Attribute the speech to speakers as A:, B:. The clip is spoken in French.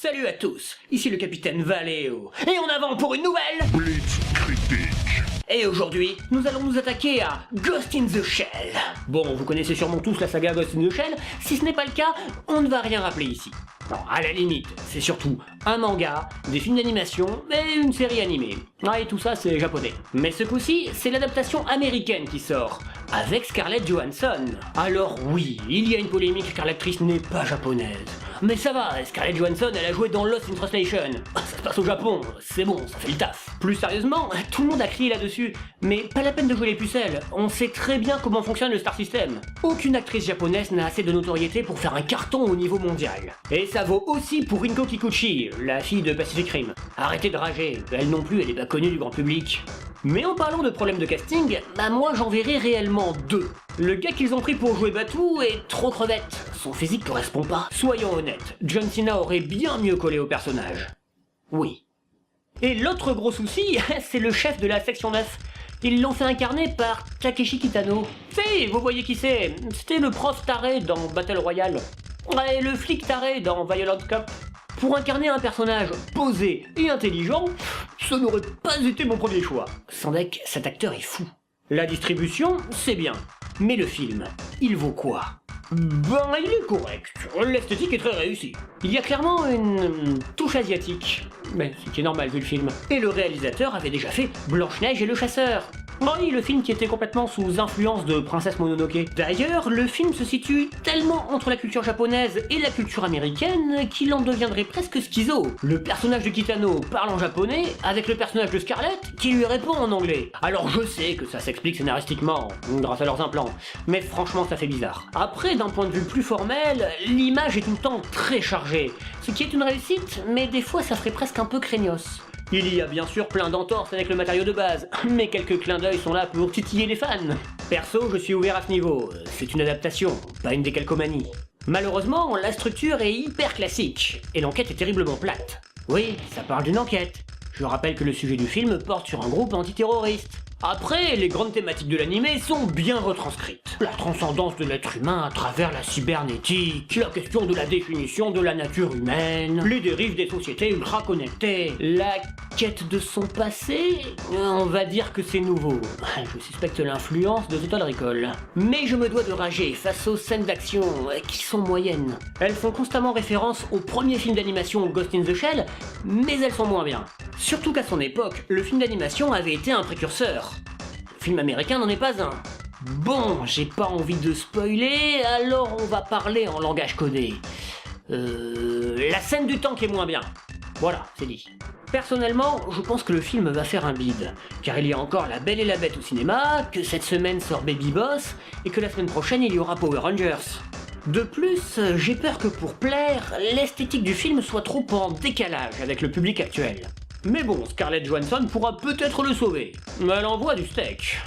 A: Salut à tous, ici le capitaine Valeo, et en avant pour une nouvelle
B: Blitzkrieg.
A: Et aujourd'hui, nous allons nous attaquer à Ghost in the Shell. Bon, vous connaissez sûrement tous la saga Ghost in the Shell, si ce n'est pas le cas, on ne va rien rappeler ici. Non, à la limite, c'est surtout un manga, des films d'animation et une série animée. Ah, et tout ça, c'est japonais. Mais ce coup-ci, c'est l'adaptation américaine qui sort, avec Scarlett Johansson. Alors oui, il y a une polémique car l'actrice n'est pas japonaise. Mais ça va, Scarlett Johansson, elle a joué dans Lost in Translation. Ça se passe au Japon, c'est bon, ça fait le taf. Plus sérieusement, tout le monde a crié là-dessus. Mais pas la peine de jouer les pucelles, on sait très bien comment fonctionne le Star System. Aucune actrice japonaise n'a assez de notoriété pour faire un carton au niveau mondial. Et ça vaut aussi pour Rinko Kikuchi, la fille de Pacific Rim. Arrêtez de rager, elle non plus, elle est pas connue du grand public. Mais en parlant de problèmes de casting, bah moi j'en verrai réellement deux. Le gars qu'ils ont pris pour jouer Batou est trop crevette, son physique correspond pas. Soyons honnêtes, John Cena aurait bien mieux collé au personnage. Oui. Et l'autre gros souci, c'est le chef de la section 9. Ils l'ont fait incarner par Takeshi Kitano. Si, vous voyez qui c'est, c'était le prof taré dans Battle Royale. Et le flic taré dans Violent Cop. Pour incarner un personnage posé et intelligent, ce n'aurait pas été mon premier choix. Sans deck, cet acteur est fou. La distribution, c'est bien. Mais le film, il vaut quoi? Ben, il est correct. L'esthétique est très réussie. Il y a clairement une touche asiatique. Mais ce qui est normal vu le film. Et le réalisateur avait déjà fait Blanche-Neige et le Chasseur. Oui, le film qui était complètement sous influence de Princesse Mononoke. D'ailleurs, le film se situe tellement entre la culture japonaise et la culture américaine qu'il en deviendrait presque schizo. Le personnage de Kitano parle en japonais avec le personnage de Scarlett qui lui répond en anglais. Alors je sais que ça s'explique scénaristiquement, grâce à leurs implants, mais franchement ça fait bizarre. Après, d'un point de vue plus formel, l'image est tout le temps très chargée, ce qui est une réussite, mais des fois ça ferait presque un peu craignos. Il y a bien sûr plein d'entorses avec le matériau de base, mais quelques clins d'œil sont là pour titiller les fans. Perso, je suis ouvert à ce niveau, c'est une adaptation, pas une décalcomanie. Malheureusement, la structure est hyper classique, et l'enquête est terriblement plate. Oui, ça parle d'une enquête. Je rappelle que le sujet du film porte sur un groupe antiterroriste. Après, les grandes thématiques de l'animé sont bien retranscrites. La transcendance de l'être humain à travers la cybernétique, la question de la définition de la nature humaine, les dérives des sociétés ultra connectées, la quête de son passé, on va dire que c'est nouveau. Je suspecte l'influence de Total Recall. Mais je me dois de rager face aux scènes d'action qui sont moyennes. Elles font constamment référence au premier film d'animation Ghost in the Shell, mais elles sont moins bien. Surtout qu'à son époque, le film d'animation avait été un précurseur. Le film américain n'en est pas un. Bon, j'ai pas envie de spoiler, alors on va parler en langage codé. La scène du tank est moins bien. Voilà, c'est dit. Personnellement, je pense que le film va faire un bide, car il y a encore La Belle et la Bête au cinéma, que cette semaine sort Baby Boss, et que la semaine prochaine il y aura Power Rangers. De plus, j'ai peur que pour plaire, l'esthétique du film soit trop en décalage avec le public actuel. Mais bon, Scarlett Johansson pourra peut-être le sauver. Elle envoie du steak.